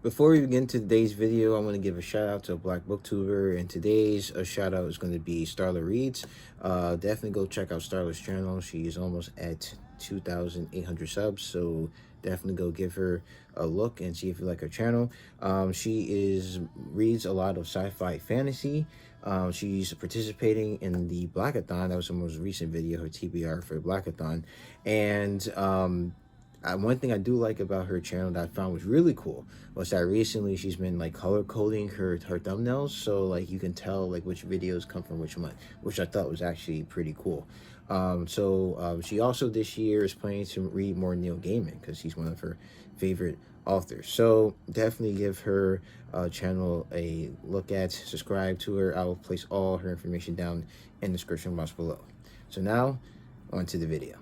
Before we begin today's video, I want to give a shout out to a Black booktuber, and today's shout out is going to be StarlahReads. Definitely go check out Starlah's channel. She's almost at 2,800 subs, so definitely go give her a look and see if you like her channel. She reads a lot of sci-fi fantasy. She's participating in the Blackathon. That was her most recent video, her TBR for Blackathon, and one thing I do like about her channel that I found was really cool was that recently she's been like color coding her thumbnails, so like you can tell like which videos come from which month, which I thought was actually pretty cool. She also this year is planning to read more Neil Gaiman because he's one of her favorite authors. So definitely give her channel a look at, subscribe to her. I will place all her information down in the description box below. So now on to the video.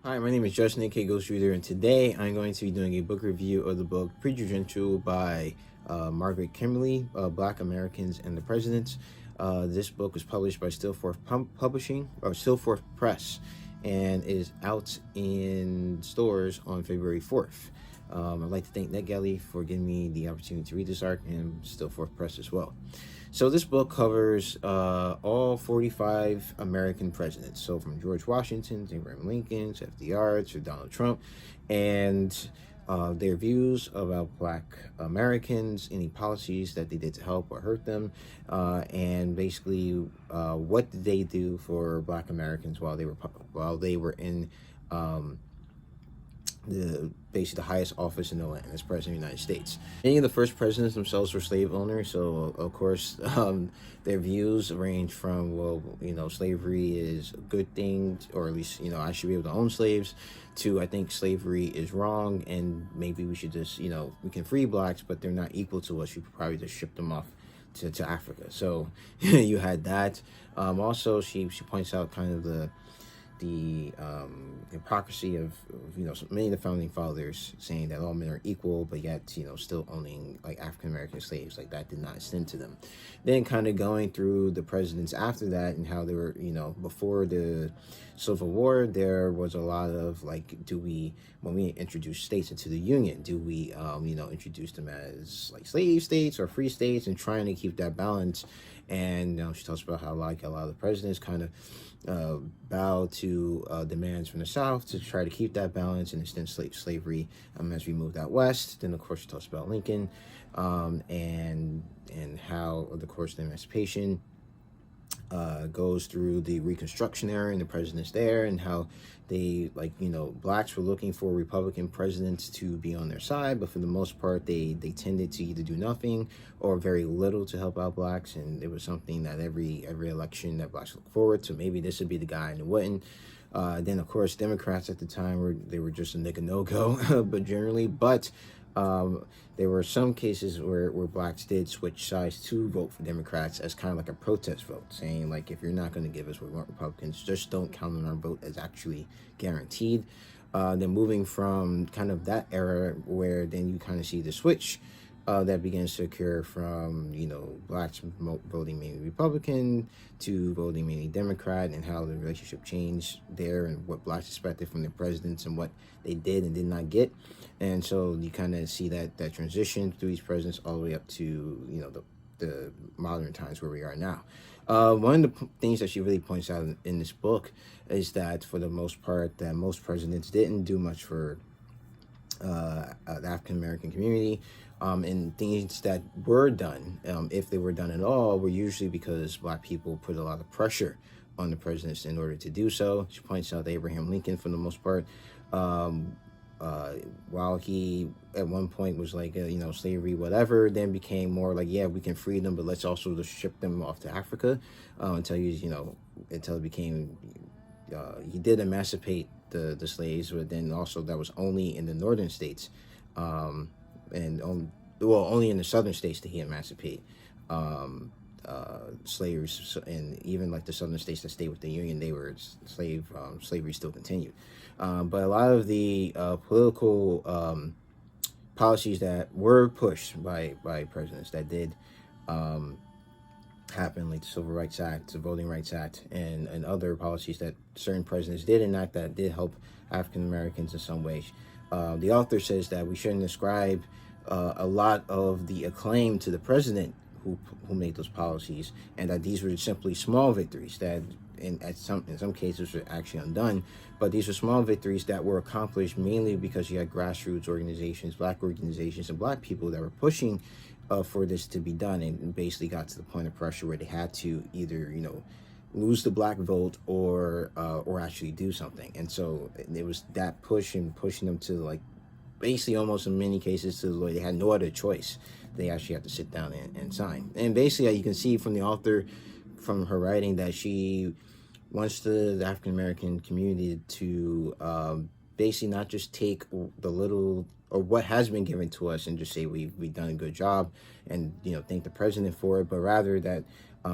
Hi, my name is Justin, aka Ghost Reader, and today I'm going to be doing a book review of the book Prejudential by Margaret Kimberly, Black Americans and the Presidents. This book was published by Steerforth Press, and is out in stores on February 4th. I'd like to thank NetGalley for giving me the opportunity to read this arc, and Steerforth Press as well. So this book covers all 45 American presidents. So from George Washington to Abraham Lincoln to FDR to Donald Trump, and their views about Black Americans, any policies that they did to help or hurt them, and basically what did they do for Black Americans while they were in basically the highest office in the land as president of the United States. Many of the first presidents themselves were slave owners, so of course their views range from, well, you know, slavery is a good thing, or at least, you know, I should be able to own slaves, to I think slavery is wrong and maybe we should just, you know, we can free blacks, but they're not equal to us, you could probably just ship them off to Africa. So you had that. Also she points out kind of the hypocrisy of you know, many of the founding fathers saying that all men are equal, but yet, you know, still owning like African American slaves, like that did not extend to them. Then kind of going through the presidents after that and how they were, you know, before the Civil War, there was a lot of like, when we introduce states into the Union, do we you know, introduce them as like slave states or free states, and trying to keep that balance. And she talks about how like a lot of the presidents kind of bow to demands from the South to try to keep that balance and extend slavery as we moved out west. Then of course she talks about Lincoln and how, of course, the emancipation goes through the Reconstruction era and the presidents there, and how they, like, you know, blacks were looking for Republican presidents to be on their side, but for the most part they tended to either do nothing or very little to help out blacks. And it was something that every election that blacks look forward to, maybe this would be the guy, and it wouldn't. Then of course Democrats at the time were just a nigga no-go but generally, but there were some cases where blacks did switch sides to vote for Democrats as kind of like a protest vote, saying like, if you're not going to give us what we want Republicans, just don't count on our vote as actually guaranteed. Then moving from kind of that era, where then you kind of see the switch that begins to occur from, you know, blacks voting mainly Republican to voting mainly Democrat, and how the relationship changed there, and what blacks expected from their presidents and what they did and did not get. And so you kind of see that transition through these presidents all the way up to, you know, the modern times where we are now. One of the things that she really points out in this book is that for the most part, that most presidents didn't do much for the African American community, and things that were done, if they were done at all, were usually because black people put a lot of pressure on the presidents in order to do so. She points out that Abraham Lincoln, for the most part, while he at one point was like, you know, slavery whatever, then became more like, yeah, we can free them, but let's also just ship them off to Africa, until it became he did emancipate the slaves, but then also that was only in the northern states, and only in the southern states did he emancipate slaves. So, and even like the southern states that stayed with the Union, they were slavery still continued. But a lot of the political policies that were pushed by presidents that did happen, like the Civil Rights Act, the Voting Rights Act, and other policies that certain presidents did enact that did help African Americans in some ways. The author says that we shouldn't ascribe a lot of the acclaim to the president who made those policies, and that these were simply small victories that in some cases were actually undone, but these were small victories that were accomplished mainly because you had grassroots organizations, black organizations, and black people that were pushing for this to be done, and basically got to the point of pressure where they had to either lose the black vote or actually do something. And so it was that push and pushing them to, like, basically almost in many cases to where they had no other choice. They actually have to sit down and sign. And basically you can see from the author, from her writing, that she wants the African American community to basically not just take the little or what has been given to us and just say we've done a good job and thank the president for it, but rather that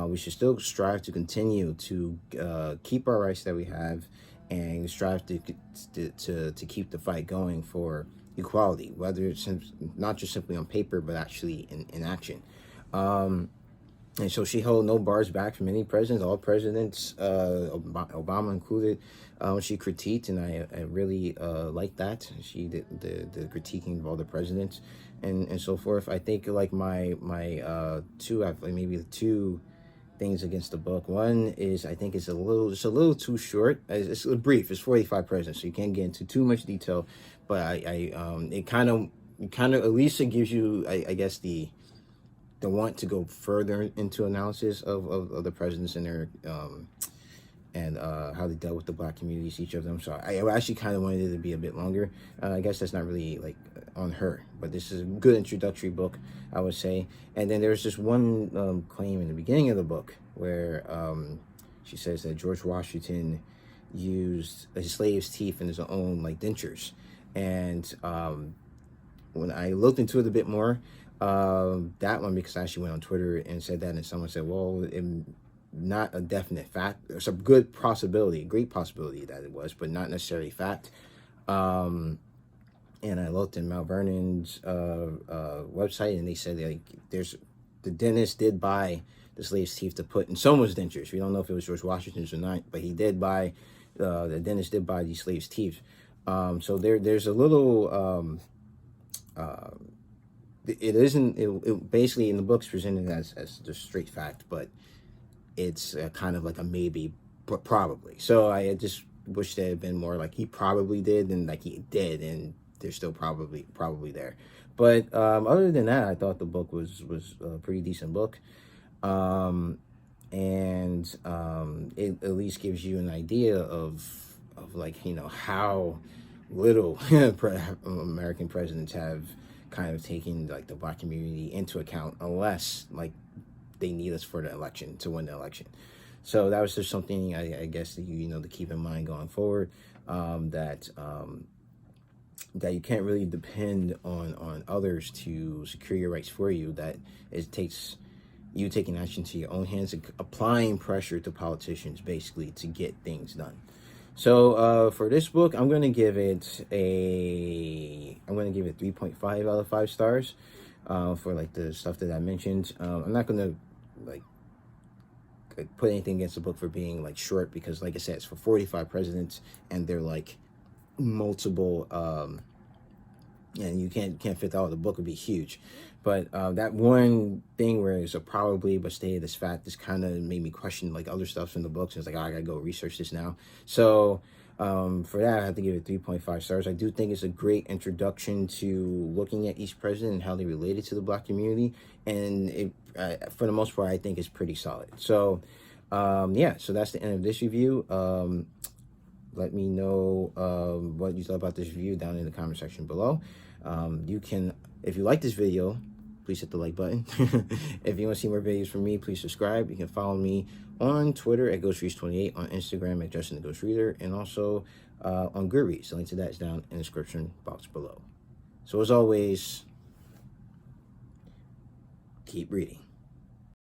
we should still strive to continue to keep our rights that we have and strive to keep the fight going for equality, whether it's not just simply on paper but actually in action. And so she held no bars back from any presidents, all presidents, Obama included. She critiqued, and I really liked that. She did the critiquing of all the presidents and so forth. I think like my maybe the two things against the book. One is I think it's a little too short. It's brief. It's 45 presidents, so you can't get into too much detail. But it kind of at least it gives you I guess the want to go further into analysis of the presidents and their and how they dealt with the black communities, each of them. So I actually kind of wanted it to be a bit longer. I guess that's not really like on her, but this is a good introductory book, I would say. And then there's this one claim in the beginning of the book where she says that George Washington used a slave's teeth in his own like dentures. And when I looked into it a bit more, that one, because I actually went on Twitter and said that, and someone said, well, not a definite fact. There's a great possibility that it was, but not necessarily fact. And I looked in Mount Vernon's website, and they said like the dentist did buy the slave's teeth to put in someone's dentures. We don't know if it was George Washington's or not, but he did buy the dentist did buy these slave's teeth. So there's a little it isn't it basically in the book's presented as the straight fact, but it's kind of like a maybe, but probably. So I just wish there had been more like he probably did than like he did, and they're still probably there. But other than that, I thought the book was a pretty decent book, and it at least gives you an idea of like how little American presidents have kind of taken like the black community into account, unless like they need us for the election to win the election. So that was just something I guess that to keep in mind going forward, that you can't really depend on others to secure your rights for you, that it takes you taking action to your own hands and applying pressure to politicians basically to get things done. So for this book, I'm going to give it 3.5 out of 5 stars for like the stuff that I mentioned. I'm not going to like put anything against the book for being like short, because like I said, it's for 45 presidents and they're like multiple and you can't fit that all. The book would be huge. But that one thing where it's a probably but stated as fact just kind of made me question like other stuff in the books. It's like, I gotta go research this now. So for that, I have to give it 3.5 stars. I do think it's a great introduction to looking at each president and how they related to the black community. And it, for the most part, I think it's pretty solid. So yeah, so that's the end of this review. Let me know what you thought about this review down in the comment section below. You can, if you like this video, please hit the like button. If you want to see more videos from me, please subscribe. You can follow me on Twitter at GhostReads28, on Instagram at Justin the Ghost Reader, and also on Goodreads. The link to that is down in the description box below. So as always, keep reading.